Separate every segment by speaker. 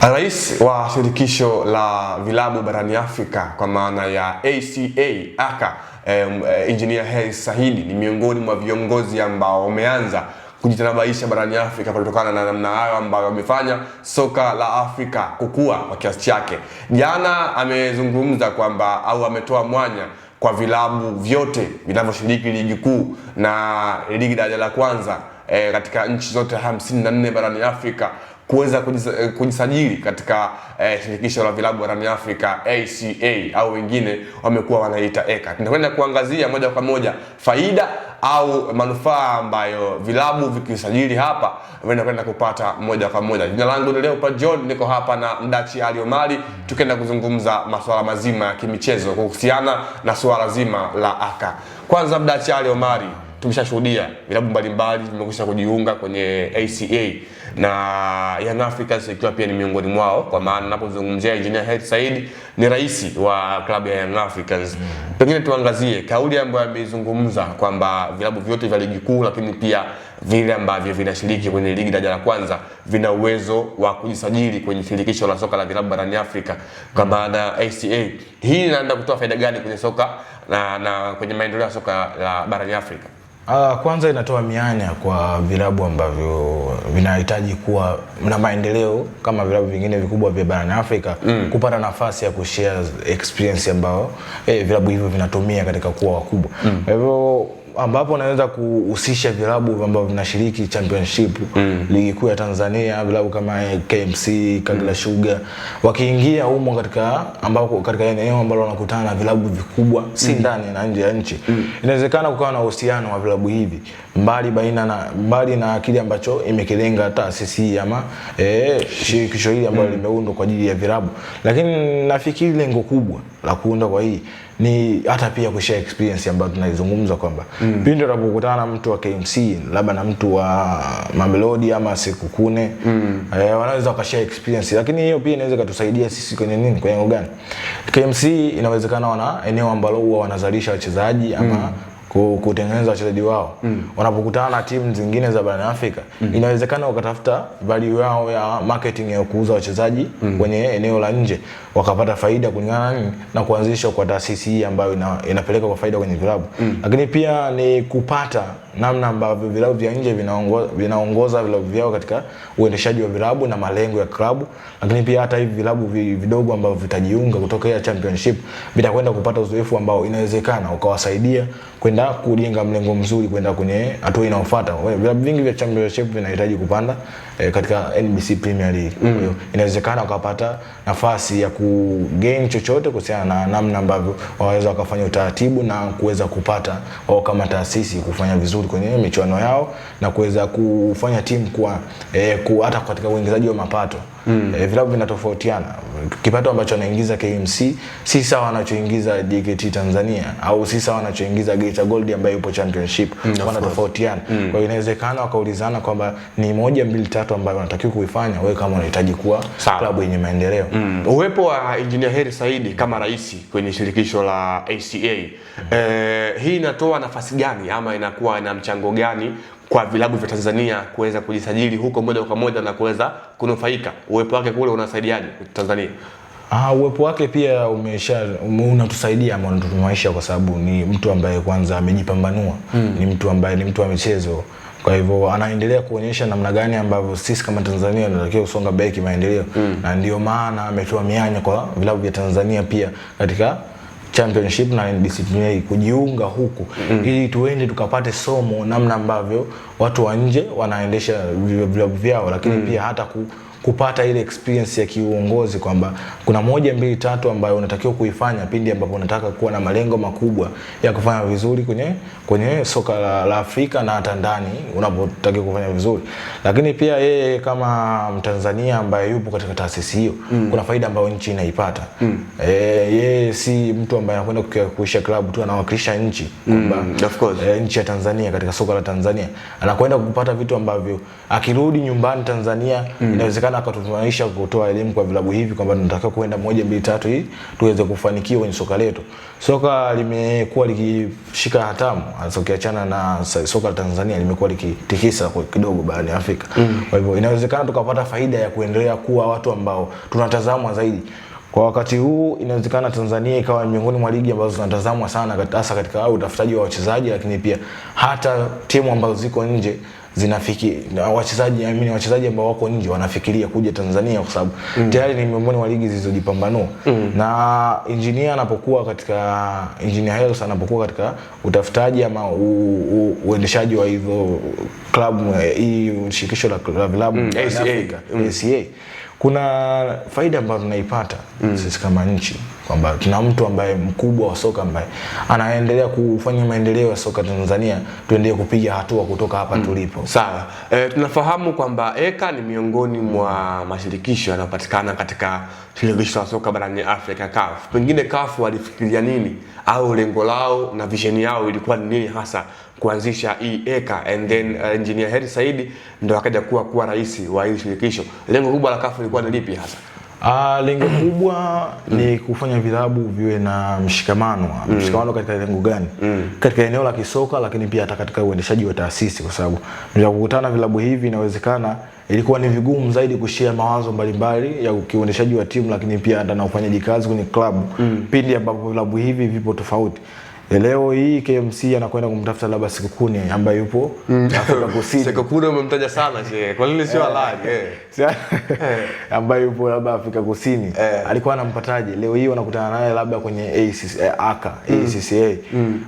Speaker 1: Rais wa shirikisho la vilabu barani Afrika kwa maana ya ACA Engineer Hersi Said ni miongoni mwa viongozi ambao wameanza kujitanabaisha barani Afrika kutokana na namna hayo ambayo wamefanya soka la Afrika kukua kwa kiasi chake. Jana amezungumza kwamba ametoa mwanya kwa vilabu vyote vinavyoshiriki ligi kuu na ligi daraja la kwanza katika nchi zote 54 barani Afrika kuweza kujisajili katika shirikisho la vilabu barani Afrika ACA au wengine wamekuwa wanaita ECA. Tunakwenda kuangazia moja kwa moja faida au manufaa ambayo vilabu vikisajili hapa vinakwenda kupata moja kwa moja. Jina langu ni Leopard John, niko hapa na Mdachi Ali Omari, tukienda kuzungumza masuala mazima ya kimichezo kuhusiana na suala zima la ACA. Kwanza Mdachi Ali Omari, tumeshashuhudia vilabu mbalimbali vimekwisha kujiunga kwenye ACA na Young Africans ikiwa pia ni miongoni mwao, kwa maana ninapozungumzia Engineer Hersi Said ni rais wa klabu ya Young Africans. Pengine tuangazie kauli ambayo ameizungumza kwamba vilabu vyote vya ligi kuu lakini pia vile ambavyo vinashiriki kwenye ligi daraja la kwanza vina uwezo wa kujisajili kwenye shirikisho la soka la vilabu barani Afrika kwa maana ACA. Hii inaenda kutoa faida gani kwenye soka na kwenye maendeleo ya soka la barani Afrika?
Speaker 2: Kwanza inatoa mianya kwa vilabu ambavyo vinahitaji kuwa na maendeleo kama vilabu vingine vikubwa vya barani Afrika kupata nafasi ya kushare experience ambao vilabu hivyo vinatumia katika kuwa wakubwa. Kwa hivyo ambapo naweza kuhusisha vilabu ambavyo vinashiriki championship ligi kuu ya Tanzania, vilabu kama KMC, Kagera Sugar wakiingia humo katika eneo ambalo wanakutana na vilabu vikubwa si ndani na nje ya nchi, inawezekana kukawa na uhusiano wa vilabu hivi mbali na kile ambacho imekilenga taasisi ama shirikisho hili ambalo limeundwa kwa ajili ya vilabu. Lakini nafikiri lengo kubwa la kuunda kwa hii ni hata pia kushare experience ambayo tunaizungumza kwamba pindi unapokutana na mtu wa KMC labda na mtu wa Mamelodi ama Sekukune wanaweza wakashare experience, lakini hiyo pia inaweza kutusaidia sisi kwenye kwenye gani. KMC inawezekana wana eneo ambalo huwa wanazalisha wachezaji ama kutengeneza wachezaji wao. Wanapokutana na timu zingine za barani Afrika inawezekana wakatafuta value yao ya marketing ya kuuza wachezaji kwenye eneo la nje, wakapata faida kulingana na kuanzisha kwa taasisi hii ambayo inapeleka kwa faida kwenye vilabu. Lakini pia ni kupata namna ambavyo vilabu vya nje vinaongoza vilabu vyao katika uendeshaji wa vilabu na malengo ya klabu. Lakini pia hata hivi vilabu vidogo ambavyo vitajiunga kutoka championship vitakwenda kupata uzoefu ambao inawezekana ukawasaidia kwenda kujenga mlengo mzuri kwenda kwenye hatua inayofuata. Vilabu vingi vya championship vinahitaji kupanda katika NBC Premier League. Kwa hiyo inawezekana ukapata nafasi ya kugain chochote kuhusiana na namna ambavyo waweza wakafanya utaratibu na kuweza kupata wao kama taasisi kufanya vizuri kwenye michuano yao na kuweza kufanya timu kwa hata katika uingizaji wa mapato. Vilabu vinatofautiana. Kipato ambacho anaingiza KMC si sawa anachoingiza JKT Tanzania au si sawa anachoingiza Geita Gold ambaye yupo championship. Wanatofautiana. Kwa hiyo inawezekana wakaulizana kwamba ni 1 2 3 ambayo unatakiwa kuifanya wewe kama unahitaji kuwa klabu yenye maendeleo.
Speaker 1: Uwepo wa Engineer Hersi Said kama rais kwenye shirikisho la ACA hii inatoa nafasi gani ama inakuwa na mchango gani kwa vilabu vya Tanzania kuweza kujisajili huko moja kwa moja na kuweza kunufaika? Uwepo wake kule unasaidiaje Tanzania?
Speaker 2: Uwepo wake pia unatusaidia ama unatunufaisha kwa sababu ni mtu ambaye kwanza amejipambanua, ni mtu ambaye ni mtu wa michezo. Kwa hivyo anaendelea kuonyesha namna gani ambavyo sisi kama Tanzania tunatakiwa kusonga mbele kimaendeleo. Na ndio maana ametoa mianya kwa vilabu vya Tanzania pia katika championship na NBC kujiunga huku ili tuende tukapate somo namna ambavyo watu wa nje wanaendesha vilabu vyao, lakini pia hata kupata ile experience ya kiuongozi kwamba kuna 1 2 3 ambayo unatakiwa kuifanya pindi ambapo unataka kuwa na malengo makubwa ya kufanya vizuri kwenye soka la Afrika na hata ndani unapotakiwa kufanya vizuri. Lakini pia yeye kama Mtanzania ambaye yupo katika taasisi hiyo kuna faida ambayo nchi inaipata. Yeye si mtu ambaye anakwenda kuisha klabu tu, anawakilisha nchi kwamba nchi ya Tanzania katika soka la Tanzania anakwenda kupata vitu ambavyo akirudi nyumbani Tanzania inawezekana inawezekana akatumanisha kutoa elimu kwa vilabu hivi kwamba tunataka kwenda 1 2 3 hii tuweze kufanikiwa kwenye soka letu. Soka limekuwa likishika hatamu, hasa ukiachana na soka la Tanzania limekuwa likitikisa kwa kidogo barani Afrika. Kwa hivyo inawezekana tukapata faida ya kuendelea kuwa watu ambao tunatazamwa zaidi. Kwa wakati huu inawezekana Tanzania ikawa miongoni mwa ligi ambazo zinatazamwa sana hasa katika utafutaji wa wachezaji, lakini pia hata timu ambazo ziko nje wachezaji ambao wako nje wanafikiria kuja Tanzania kwa sababu tayari ni miongoni mwa ligi zilizojipambanua. Na engineer Hersi anapokuwa katika utafutaji ama uendeshaji wa hizo club, hii shirikisho la vilabu ACA, kuna faida ambayo tunaipata sisi kama nchi kwamba tuna mtu ambaye mkubwa wa soka ambaye anaendelea kufanya maendeleo ya soka Tanzania, tuendelee kupiga hatua kutoka hapa tulipo.
Speaker 1: Sawa. Tunafahamu kwamba ECA ni miongoni mwa mashirikisho yanayopatikana katika shirikisho la soka barani Afrika, CAF. Pengine CAF walifikiria nini au lengo lao na vision yao ilikuwa ni nini hasa kuanzisha hii ECA, and then Engineer Hersi Said ndio akaja kuwa rais wa hili shirikisho. Lengo kubwa la CAF lilikuwa ni lipi hasa?
Speaker 2: Lengo kubwa ni kufanya vilabu viwe na mshikamano. Mshikamano katika lengo gani? Katika eneo la kisoka, lakini pia hata katika uendeshaji wa taasisi, kwa sababu mnapokutana vilabu hivi inawezekana ilikuwa ni vigumu zaidi kushare mawazo mbalimbali ya kiuendeshaji wa timu, lakini pia hata na ufanyaji kazi kwenye klabu pindi ambapo vilabu hivi vipo tofauti. Leo hii KMC anakwenda kumtafuta labda Sekukune ambaye yupo Afrika Kusini.
Speaker 1: Sekukune umemtaja sana je. Kwa nini sio halali?
Speaker 2: Ambaye yupo labda Afrika Kusini. Alikuwa anampataje? Leo hii wanakutana naye labda kwenye ACCA.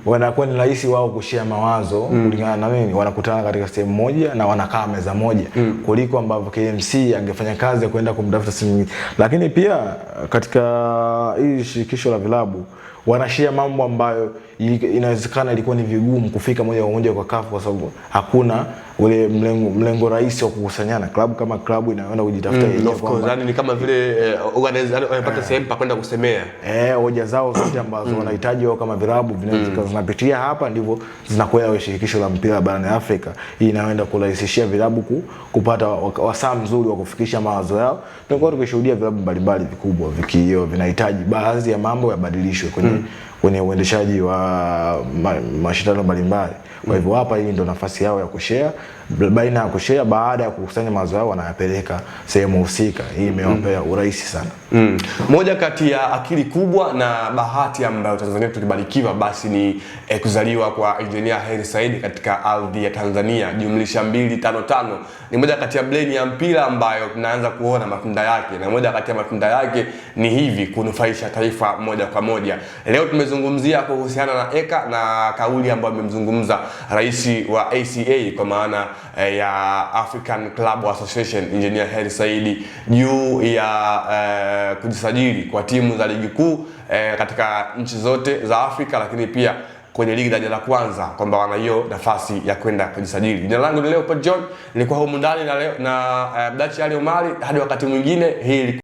Speaker 2: Wanakuwa ni rahisi wao kushare mawazo kulingana na nini? Wanakutana katika sehemu moja na wanakaa meza moja kuliko ambavyo KMC angefanya kazi ya kwenda kumtafuta sehemu. Lakini pia katika hii shirikisho la vilabu wanashia mambo ambayo inawezekana ilikuwa ni vigumu kufika moja kwa moja kwa CAF kwa sababu hakuna ule mlengo rahisi wa kukusanyana. Klabu kama klabu inaenda kujitafuta
Speaker 1: yenyewe kwamba yani ni kama vile organizer wanapata sehemu pa kwenda kusemea
Speaker 2: hoja zao zote ambazo wanahitaji wao kama vilabu vinaweza zinapitia hapa, ndivyo zinakwenda shirikisho la mpira barani Afrika. Hii inaenda kurahisishia vilabu kupata wasaa mzuri wa kufikisha mawazo yao. Tumekuwa tukishuhudia vilabu mbalimbali vikubwa vikio vinahitaji baadhi ya mambo yabadilishwe kwenye uendeshaji wa mashindano mbalimbali. Kwa hivyo hapa hii ndio nafasi yao ya kushare, baina ya kushare baada ya kukusanya mawazo yao wanayapeleka sehemu husika. Hii imewapa urahisi sana.
Speaker 1: Moja kati ya akili kubwa na bahati ambayo Tanzania tulibarikiwa basi ni kuzaliwa kwa Engineer Hersi Said katika ardhi ya Tanzania. Jumlisha 255 ni moja kati ya bleni ya mpira ambayo tunaanza kuona matunda yake, na moja kati ya matunda yake ni hivi kunufaisha taifa moja kwa moja. Leo tumezungumzia kuhusiana na ECA na kauli ambayo amemzungumza rais wa ACA kwa maana ya African Club Association Engineer Hersi Said juu ya kujisajili kwa timu za ligi kuu katika nchi zote za Afrika, lakini pia kwenye ligi daraja la kwanza kwamba wana hiyo nafasi ya kwenda kujisajili. Jina langu ni Leopold John, nilikuwa humu ndani na Dachi Ali Omari. Hadi wakati mwingine, hii